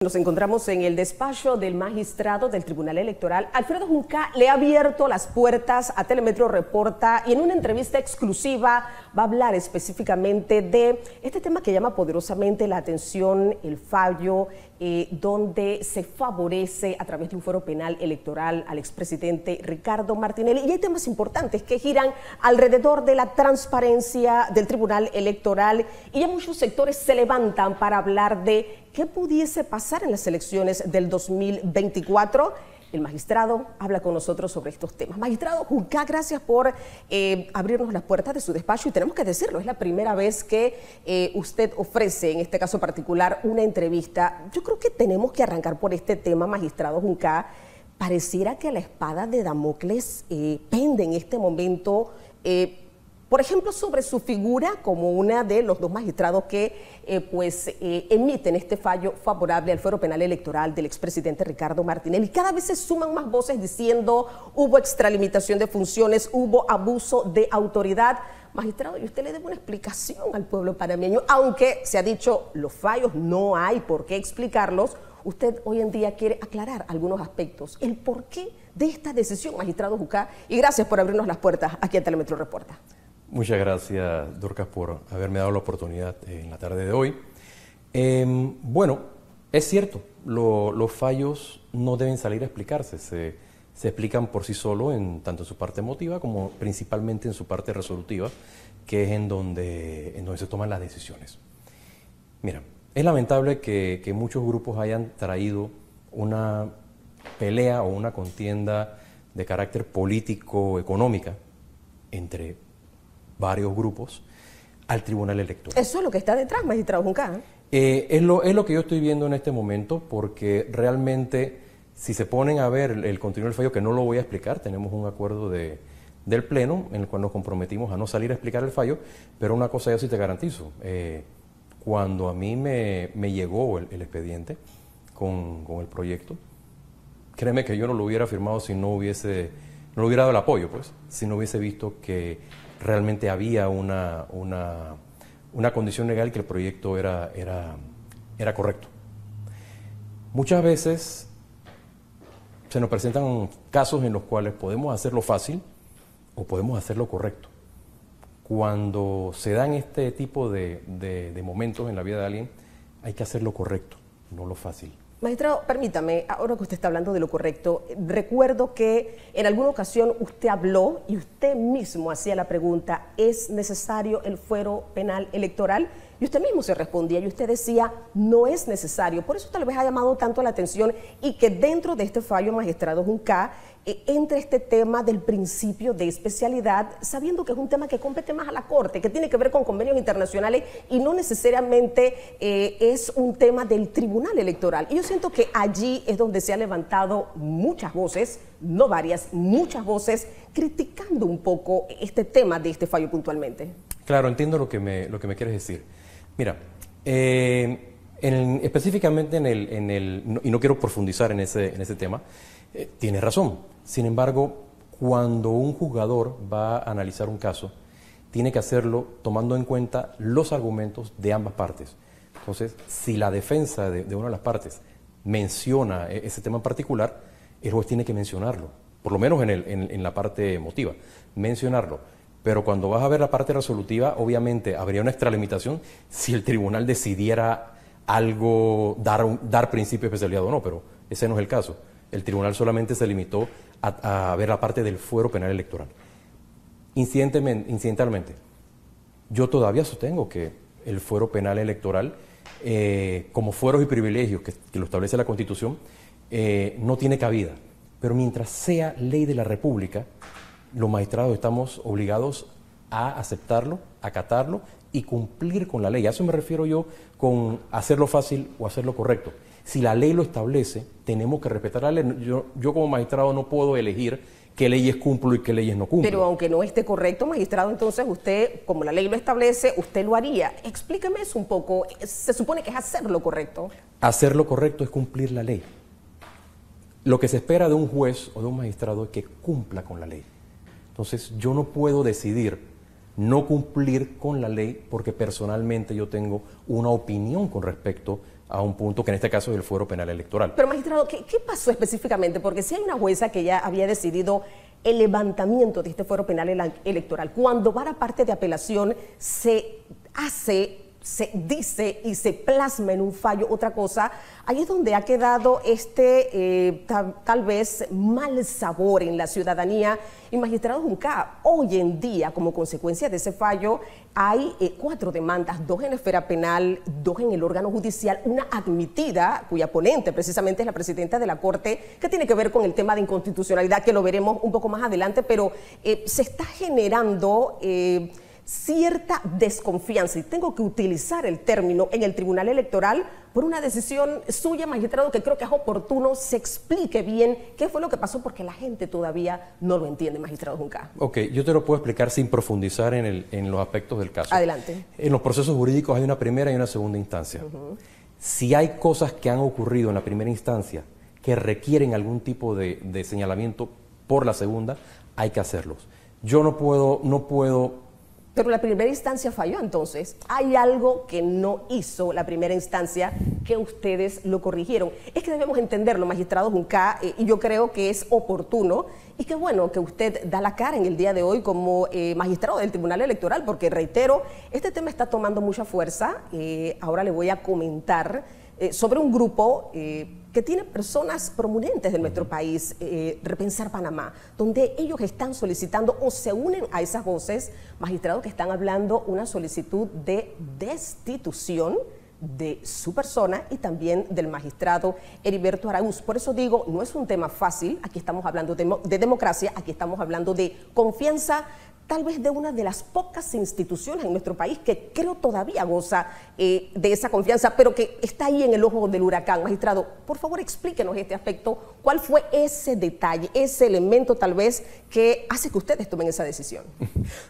Nos encontramos en el despacho del magistrado del Tribunal Electoral. Alfredo Junca le ha abierto las puertas a Telemetro Reporta y en una entrevista exclusiva va a hablar específicamente de este tema que llama poderosamente la atención, el fallo donde se favorece a través de un fuero penal electoral al expresidente Ricardo Martinelli. Y hay temas importantes que giran alrededor de la transparencia del Tribunal Electoral y ya muchos sectores se levantan para hablar de qué pudiese pasar en las elecciones del 2024. El magistrado habla con nosotros sobre estos temas. Magistrado Junca, gracias por abrirnos las puertas de su despacho y tenemos que decirlo, es la primera vez que usted ofrece, en este caso particular, una entrevista. Yo creo que tenemos que arrancar por este tema, magistrado Junca. Pareciera que la espada de Damocles pende en este momento, por ejemplo, sobre su figura como una de los dos magistrados que emiten este fallo favorable al fuero penal electoral del expresidente Ricardo Martinelli. Cada vez se suman más voces diciendo hubo extralimitación de funciones, hubo abuso de autoridad. Magistrado, y usted le debe una explicación al pueblo panameño, aunque se ha dicho los fallos no hay por qué explicarlos. Usted hoy en día quiere aclarar algunos aspectos, el porqué de esta decisión, magistrado Junca, y gracias por abrirnos las puertas aquí a Telemetro Reporta. Muchas gracias, Dorcas, por haberme dado la oportunidad en la tarde de hoy. Bueno, es cierto, los fallos no deben salir a explicarse, se explican por sí solos, tanto en su parte emotiva como principalmente en su parte resolutiva, que es en donde se toman las decisiones. Mira, es lamentable que muchos grupos hayan traído una pelea o una contienda de carácter político-económica entre varios grupos al Tribunal Electoral. Eso es lo que está detrás, magistrado Junca. Es lo que yo estoy viendo en este momento, porque realmente, si se ponen a ver el contenido del fallo, que no lo voy a explicar, tenemos un acuerdo del Pleno en el cual nos comprometimos a no salir a explicar el fallo, pero una cosa yo sí te garantizo, cuando a mí me llegó el expediente con el proyecto, créeme que yo no lo hubiera firmado si no le hubiera dado el apoyo, pues, si no hubiese visto que realmente había una condición legal y que el proyecto era correcto. Muchas veces se nos presentan casos en los cuales podemos hacerlo fácil o podemos hacerlo correcto. Cuando se dan este tipo de momentos en la vida de alguien, hay que hacerlo correcto, no lo fácil. Magistrado, permítame, ahora que usted está hablando de lo correcto, recuerdo que en alguna ocasión usted habló y usted mismo hacía la pregunta, ¿es necesario el fuero penal electoral? Y usted mismo se respondía y usted decía, no es necesario. Por eso tal vez ha llamado tanto la atención y que dentro de este fallo, magistrado Junca, entre este tema del principio de especialidad, sabiendo que es un tema que compete más a la Corte, que tiene que ver con convenios internacionales y no necesariamente es un tema del Tribunal Electoral. Y yo siento que allí es donde se han levantado muchas voces, no varias, muchas voces, criticando un poco este tema de este fallo puntualmente. Claro, entiendo lo que me quieres decir. Mira, específicamente y no quiero profundizar en ese tema, tienes razón. Sin embargo, cuando un juzgador va a analizar un caso, tiene que hacerlo tomando en cuenta los argumentos de ambas partes. Entonces, si la defensa de una de las partes menciona ese tema en particular, el juez tiene que mencionarlo, por lo menos en la parte emotiva, mencionarlo. Pero cuando vas a ver la parte resolutiva, obviamente habría una extralimitación si el tribunal decidiera algo, dar principio de especialidad o no, pero ese no es el caso. El tribunal solamente se limitó a ver la parte del fuero penal electoral. Incidentalmente, yo todavía sostengo que el fuero penal electoral, como fueros y privilegios que lo establece la Constitución, no tiene cabida. Pero mientras sea ley de la República, los magistrados estamos obligados a aceptarlo, acatarlo y cumplir con la ley. A eso me refiero yo con hacerlo fácil o hacerlo correcto. Si la ley lo establece, tenemos que respetar la ley. Yo como magistrado no puedo elegir qué leyes cumplo y qué leyes no cumplo. Pero aunque no esté correcto, magistrado, entonces usted, como la ley lo establece, usted lo haría. Explíqueme eso un poco. Se supone que es hacerlo correcto. Hacerlo correcto es cumplir la ley. Lo que se espera de un juez o de un magistrado es que cumpla con la ley. Entonces yo no puedo decidir no cumplir con la ley porque personalmente yo tengo una opinión con respecto a un punto que en este caso es el fuero penal electoral. Pero magistrado, ¿qué pasó específicamente? Porque si hay una jueza que ya había decidido el levantamiento de este fuero penal electoral, cuando va a la parte de apelación se dice y se plasma en un fallo otra cosa, ahí es donde ha quedado tal vez mal sabor en la ciudadanía. Y magistrado Junca, hoy en día, como consecuencia de ese fallo, hay 4 demandas, 2 en la esfera penal, 2 en el órgano judicial, una admitida, cuya ponente precisamente es la presidenta de la Corte, que tiene que ver con el tema de inconstitucionalidad, que lo veremos un poco más adelante, pero se está generando cierta desconfianza, y tengo que utilizar el término, en el Tribunal Electoral por una decisión suya, magistrado, que creo que es oportuno se explique bien qué fue lo que pasó, porque la gente todavía no lo entiende, magistrado Junca. Ok, yo te lo puedo explicar sin profundizar en los aspectos del caso. Adelante. En los procesos jurídicos hay una primera y una segunda instancia. Si hay cosas que han ocurrido en la primera instancia que requieren algún tipo de señalamiento por la segunda, hay que hacerlos. Yo no puedo. Pero la primera instancia falló, entonces. ¿Hay algo que no hizo la primera instancia que ustedes lo corrigieron? Es que debemos entenderlo, magistrado Junca, y yo creo que es oportuno y qué bueno que usted da la cara en el día de hoy como magistrado del Tribunal Electoral, porque reitero, este tema está tomando mucha fuerza. Ahora le voy a comentar sobre un grupo que tiene personas prominentes de nuestro país, Repensar Panamá, donde ellos están solicitando o se unen a esas voces, magistrados que están hablando una solicitud de destitución de su persona y también del magistrado Heriberto Araúz. Por eso digo, no es un tema fácil, aquí estamos hablando de democracia, aquí estamos hablando de confianza, tal vez de una de las pocas instituciones en nuestro país que creo todavía goza de esa confianza, pero que está ahí en el ojo del huracán. Magistrado, por favor explíquenos este aspecto, ¿cuál fue ese detalle, ese elemento tal vez que hace que ustedes tomen esa decisión?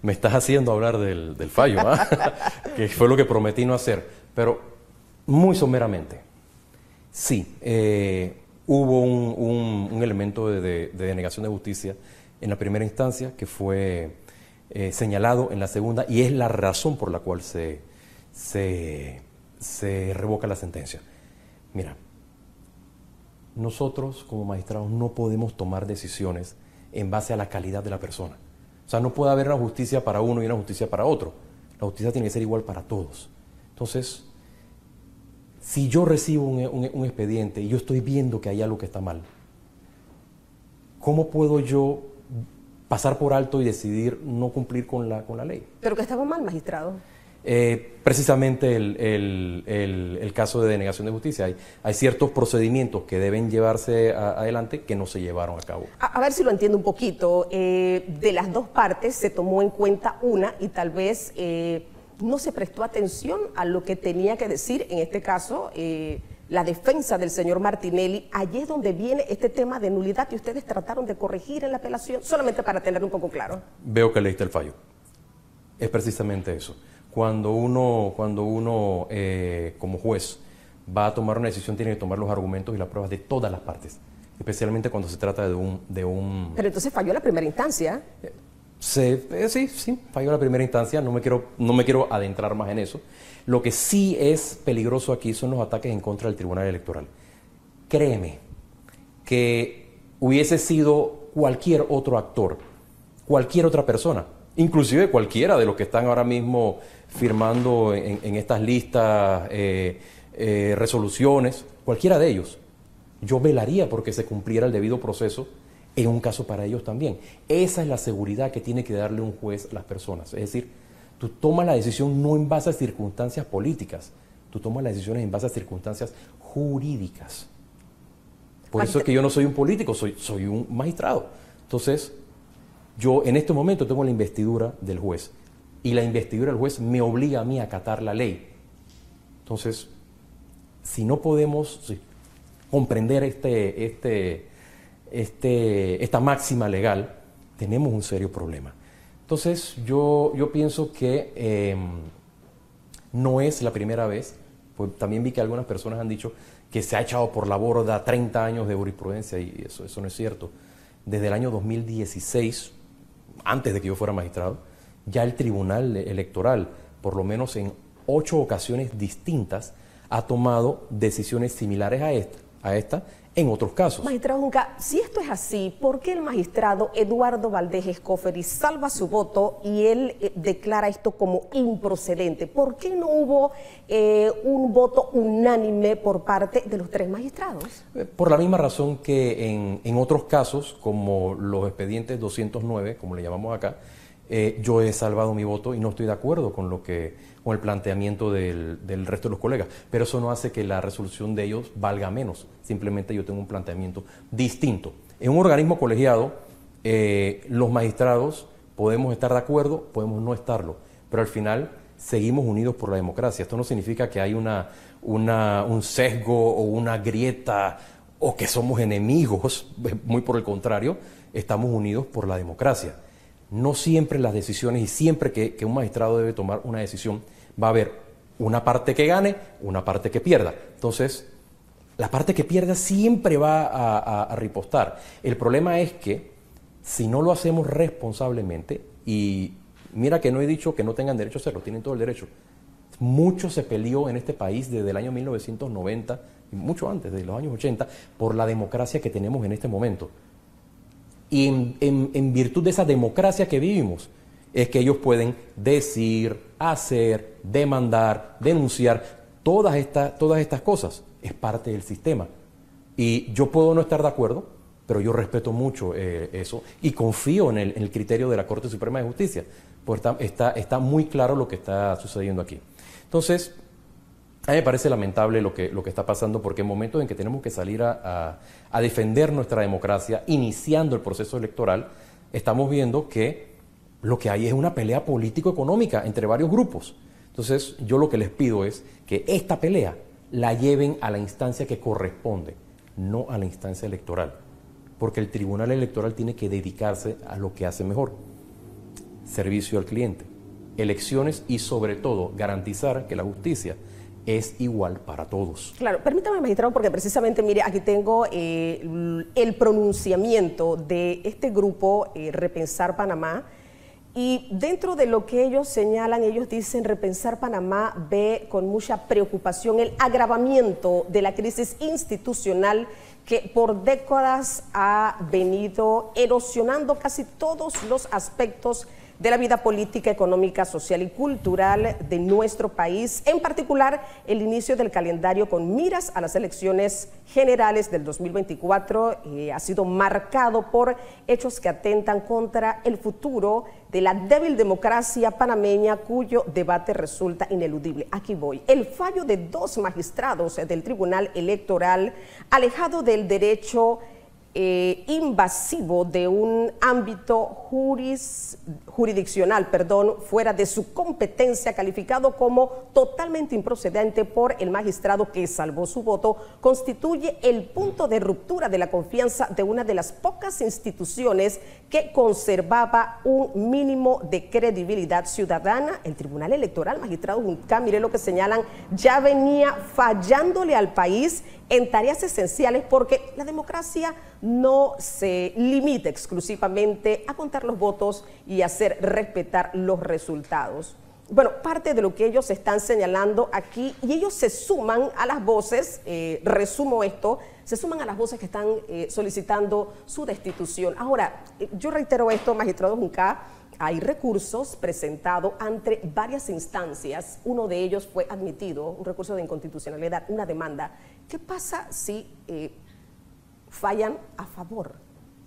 Me estás haciendo hablar del fallo, que fue lo que prometí no hacer, pero muy someramente. Sí, hubo un elemento de denegación de justicia en la primera instancia que fue señalado en la segunda, y es la razón por la cual se revoca la sentencia. Mira, nosotros como magistrados no podemos tomar decisiones en base a la calidad de la persona. O sea, no puede haber una justicia para uno y una justicia para otro. La justicia tiene que ser igual para todos. Entonces, si yo recibo un expediente y yo estoy viendo que hay algo que está mal, ¿cómo puedo yo pasar por alto y decidir no cumplir con la ley? ¿Pero que estaba mal, magistrado? Precisamente el caso de denegación de justicia. Hay ciertos procedimientos que deben llevarse adelante que no se llevaron a cabo. A ver si lo entiendo un poquito. De las dos partes se tomó en cuenta una y tal vez no se prestó atención a lo que tenía que decir, en este caso, la defensa del señor Martinelli. Allí es donde viene este tema de nulidad que ustedes trataron de corregir en la apelación, solamente para tener un poco claro. Veo que leíste el fallo. Es precisamente eso. Cuando uno como juez va a tomar una decisión, tiene que tomar los argumentos y las pruebas de todas las partes, especialmente cuando se trata de un... Pero entonces falló la primera instancia. Sí, falló la primera instancia, no me quiero adentrar más en eso. Lo que sí es peligroso aquí son los ataques en contra del Tribunal Electoral. Créeme que hubiese sido cualquier otro actor, cualquier otra persona, inclusive cualquiera de los que están ahora mismo firmando en estas listas, resoluciones, cualquiera de ellos, yo velaría porque se cumpliera el debido proceso en un caso para ellos también. Esa es la seguridad que tiene que darle un juez a las personas. Es decir, tú tomas la decisión no en base a circunstancias políticas, tú tomas las decisiones en base a circunstancias jurídicas. Por eso es que yo no soy un político, soy un magistrado. Entonces, yo en este momento tengo la investidura del juez, y la investidura del juez me obliga a mí a acatar la ley. Entonces, si no podemos comprender esta máxima legal, tenemos un serio problema. Entonces, yo pienso que no es la primera vez, pues también vi que algunas personas han dicho que se ha echado por la borda 30 años de jurisprudencia, y eso no es cierto. Desde el año 2016, antes de que yo fuera magistrado, ya el Tribunal Electoral, por lo menos en 8 ocasiones distintas, ha tomado decisiones similares a esta en otros casos. Magistrado Junca, si esto es así, ¿por qué el magistrado Eduardo Valdés Escoferi salva su voto y él declara esto como improcedente? ¿Por qué no hubo un voto unánime por parte de los 3 magistrados? Por la misma razón que en otros casos, como los expedientes 209, como le llamamos acá, yo he salvado mi voto y no estoy de acuerdo con el planteamiento del resto de los colegas, pero eso no hace que la resolución de ellos valga menos, simplemente yo tengo un planteamiento distinto. En un organismo colegiado, los magistrados podemos estar de acuerdo, podemos no estarlo, pero al final seguimos unidos por la democracia. Esto no significa que hay un sesgo o una grieta o que somos enemigos, muy por el contrario, estamos unidos por la democracia. No siempre las decisiones y siempre que un magistrado debe tomar una decisión va a haber una parte que gane, una parte que pierda. Entonces, la parte que pierda siempre va a ripostar. El problema es que si no lo hacemos responsablemente, y mira que no he dicho que no tengan derecho a hacerlo, tienen todo el derecho. Mucho se peleó en este país desde el año 1990, y mucho antes, desde los años 80, por la democracia que tenemos en este momento. Y en virtud de esa democracia que vivimos, es que ellos pueden decir, hacer, demandar, denunciar, todas estas cosas. Es parte del sistema. Y yo puedo no estar de acuerdo, pero yo respeto mucho eso y confío en el criterio de la Corte Suprema de Justicia, porque está muy claro lo que está sucediendo aquí. Entonces, a mí me parece lamentable lo que está pasando, porque en momentos en que tenemos que salir a defender nuestra democracia, iniciando el proceso electoral, estamos viendo que lo que hay es una pelea político-económica entre varios grupos. Entonces, yo lo que les pido es que esta pelea la lleven a la instancia que corresponde, no a la instancia electoral, porque el Tribunal Electoral tiene que dedicarse a lo que hace mejor: servicio al cliente, elecciones y, sobre todo, garantizar que la justicia es igual para todos. Claro, permítame, magistrado, porque precisamente, mire, aquí tengo el pronunciamiento de este grupo Repensar Panamá, y dentro de lo que ellos señalan, ellos dicen: Repensar Panamá ve con mucha preocupación el agravamiento de la crisis institucional que por décadas ha venido erosionando casi todos los aspectos de la vida política, económica, social y cultural de nuestro país, en particular el inicio del calendario con miras a las elecciones generales del 2024 ha sido marcado por hechos que atentan contra el futuro de la débil democracia panameña, cuyo debate resulta ineludible. Aquí voy. El fallo de 2 magistrados del Tribunal Electoral, alejado del derecho invasivo de un ámbito jurisdiccional, fuera de su competencia, calificado como totalmente improcedente por el magistrado que salvó su voto, constituye el punto de ruptura de la confianza de una de las pocas instituciones que conservaba un mínimo de credibilidad ciudadana. El Tribunal Electoral, magistrado Junca, mire lo que señalan, ya venía fallándole al país en tareas esenciales, porque la democracia no se limita exclusivamente a contar los votos y hacer respetar los resultados. Bueno, parte de lo que ellos están señalando aquí, y ellos se suman a las voces, resumo esto, se suman a las voces que están solicitando su destitución. Ahora, yo reitero esto, magistrado Junca, hay recursos presentados ante varias instancias. Uno de ellos fue admitido, un recurso de inconstitucionalidad, una demanda. ¿Qué pasa si fallan a favor?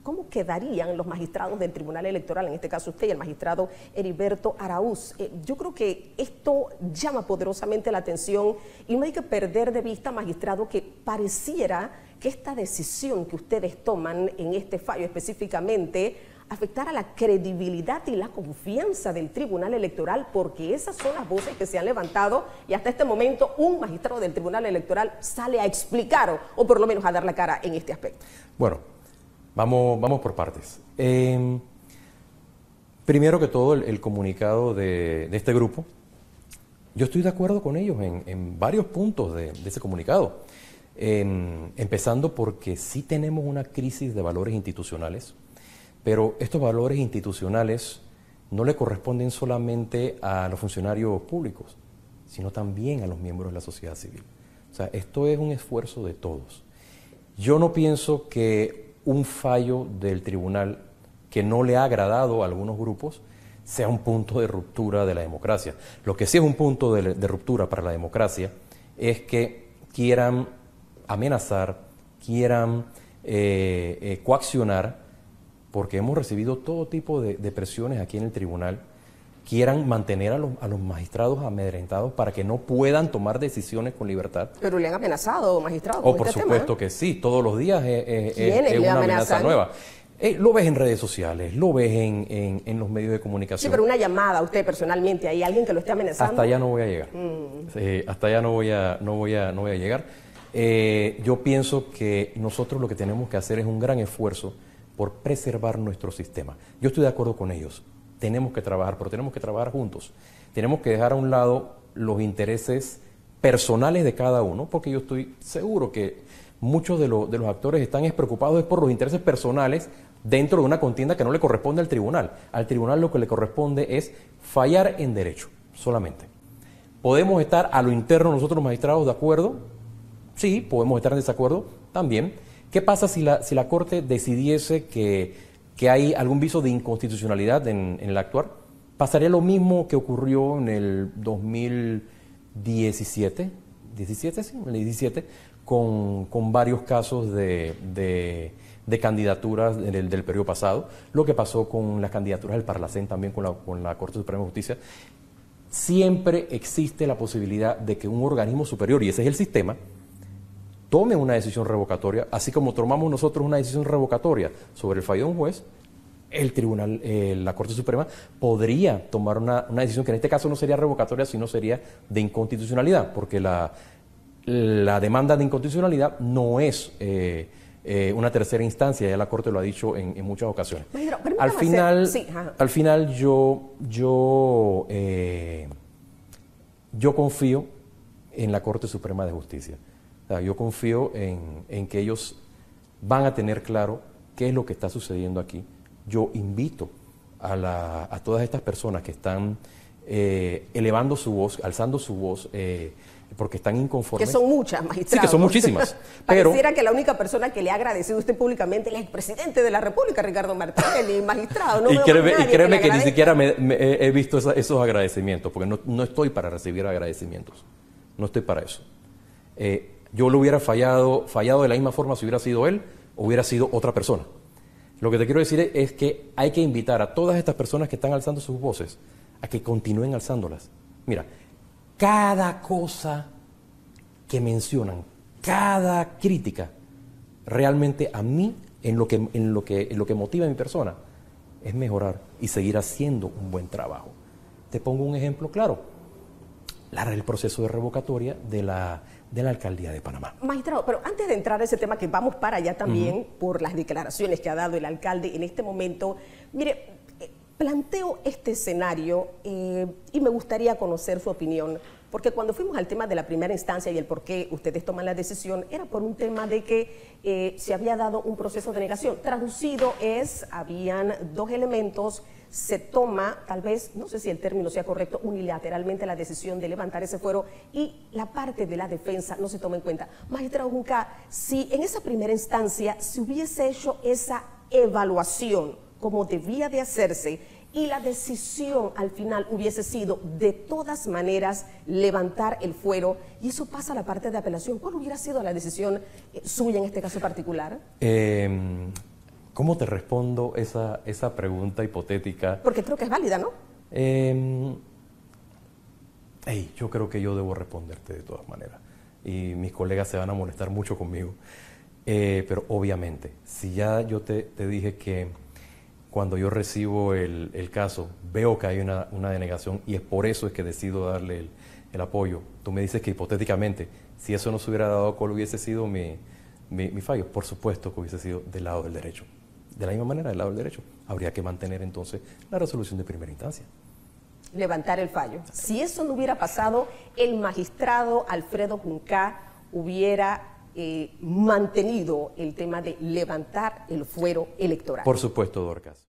¿Cómo quedarían los magistrados del Tribunal Electoral, en este caso usted y el magistrado Heriberto Araúz? Yo creo que esto llama poderosamente la atención y no hay que perder de vista, magistrado, que pareciera que esta decisión que ustedes toman en este fallo específicamente afectar a la credibilidad y la confianza del Tribunal Electoral, porque esas son las voces que se han levantado y hasta este momento un magistrado del Tribunal Electoral sale a explicar o por lo menos a dar la cara en este aspecto. Bueno, vamos por partes. Primero que todo, el comunicado de este grupo, yo estoy de acuerdo con ellos en varios puntos de ese comunicado, empezando porque sí tenemos una crisis de valores institucionales. Pero estos valores institucionales no le corresponden solamente a los funcionarios públicos, sino también a los miembros de la sociedad civil. O sea, esto es un esfuerzo de todos. Yo no pienso que un fallo del tribunal que no le ha agradado a algunos grupos sea un punto de ruptura de la democracia. Lo que sí es un punto de ruptura para la democracia es que quieran amenazar, quieran coaccionar, porque hemos recibido todo tipo de presiones aquí en el tribunal, quieran mantener a los magistrados amedrentados para que no puedan tomar decisiones con libertad. Pero le han amenazado, magistrado, con por supuesto que sí, todos los días es una amenaza nueva. Lo ves en redes sociales, lo ves en los medios de comunicación. Sí, pero una llamada a usted personalmente, ¿hay alguien que lo esté amenazando? Hasta allá no voy a llegar. Hasta allá no voy a llegar. Yo pienso que nosotros lo que tenemos que hacer es un gran esfuerzo por preservar nuestro sistema. Yo estoy de acuerdo con ellos. Tenemos que trabajar, pero tenemos que trabajar juntos. Tenemos que dejar a un lado los intereses personales de cada uno, porque yo estoy seguro que muchos de los actores están preocupados por los intereses personales dentro de una contienda que no le corresponde al tribunal. Al tribunal lo que le corresponde es fallar en derecho, solamente. ¿Podemos estar a lo interno nosotros los magistrados de acuerdo? Sí, podemos estar en desacuerdo también. ¿Qué pasa si la Corte decidiese que hay algún viso de inconstitucionalidad en el actuar? Pasaría lo mismo que ocurrió en el 2017, con varios casos de candidaturas del periodo pasado, lo que pasó con las candidaturas del Parlacén también con la Corte Suprema de Justicia. Siempre existe la posibilidad de que un organismo superior, y ese es el sistema, tome una decisión revocatoria, así como tomamos nosotros una decisión revocatoria sobre el fallo de un juez. El tribunal, la Corte Suprema, podría tomar una decisión que en este caso no sería revocatoria, sino sería de inconstitucionalidad, porque la demanda de inconstitucionalidad no es una tercera instancia, ya la Corte lo ha dicho en muchas ocasiones. Al final yo confío en la Corte Suprema de Justicia. O sea, yo confío en que ellos van a tener claro qué es lo que está sucediendo aquí. Yo invito a todas estas personas que están elevando su voz, alzando su voz, porque están inconformes. Que son muchas, magistrado. Sí, que son muchísimas. Pareciera que la única persona que le ha agradecido a usted públicamente es el expresidente de la República, Ricardo Martinelli, magistrado. No y créeme que ni siquiera he visto esos agradecimientos, porque no estoy para recibir agradecimientos. No estoy para eso. Yo lo hubiera fallado de la misma forma si hubiera sido él o hubiera sido otra persona. Lo que te quiero decir es que hay que invitar a todas estas personas que están alzando sus voces a que continúen alzándolas. Mira, cada cosa que mencionan, cada crítica, realmente a mí, en lo que motiva a mi persona, es mejorar y seguir haciendo un buen trabajo. Te pongo un ejemplo claro. El proceso de revocatoria de la Alcaldía de Panamá. Magistrado, pero antes de entrar a ese tema, que vamos para allá también, por las declaraciones que ha dado el alcalde en este momento, mire, planteo este escenario y me gustaría conocer su opinión, porque cuando fuimos al tema de la primera instancia y el por qué ustedes toman la decisión, era por un tema de que se había dado un proceso de negación. Traducido habían dos elementos, se toma, tal vez, no sé si el término sea correcto, unilateralmente la decisión de levantar ese fuero y la parte de la defensa no se toma en cuenta. Magistrado Junca, si en esa primera instancia se hubiese hecho esa evaluación como debía de hacerse y la decisión al final hubiese sido de todas maneras levantar el fuero, y eso pasa a la parte de apelación, ¿cuál hubiera sido la decisión suya en este caso particular? ¿Cómo te respondo esa pregunta hipotética? Porque creo que es válida, ¿no? Yo creo que yo debo responderte de todas maneras. Y mis colegas se van a molestar mucho conmigo. Pero obviamente, si ya yo te dije que cuando yo recibo el caso, veo que hay una denegación y es por eso es que decido darle el apoyo. Tú me dices que hipotéticamente, si eso no se hubiera dado, ¿cuál hubiese sido mi fallo? Por supuesto que hubiese sido del lado del derecho. De la misma manera, del lado del derecho. Habría que mantener entonces la resolución de primera instancia. Levantar el fallo. Si eso no hubiera pasado, el magistrado Alfredo Junca hubiera mantenido el tema de levantar el fuero electoral. Por supuesto, Dorcas.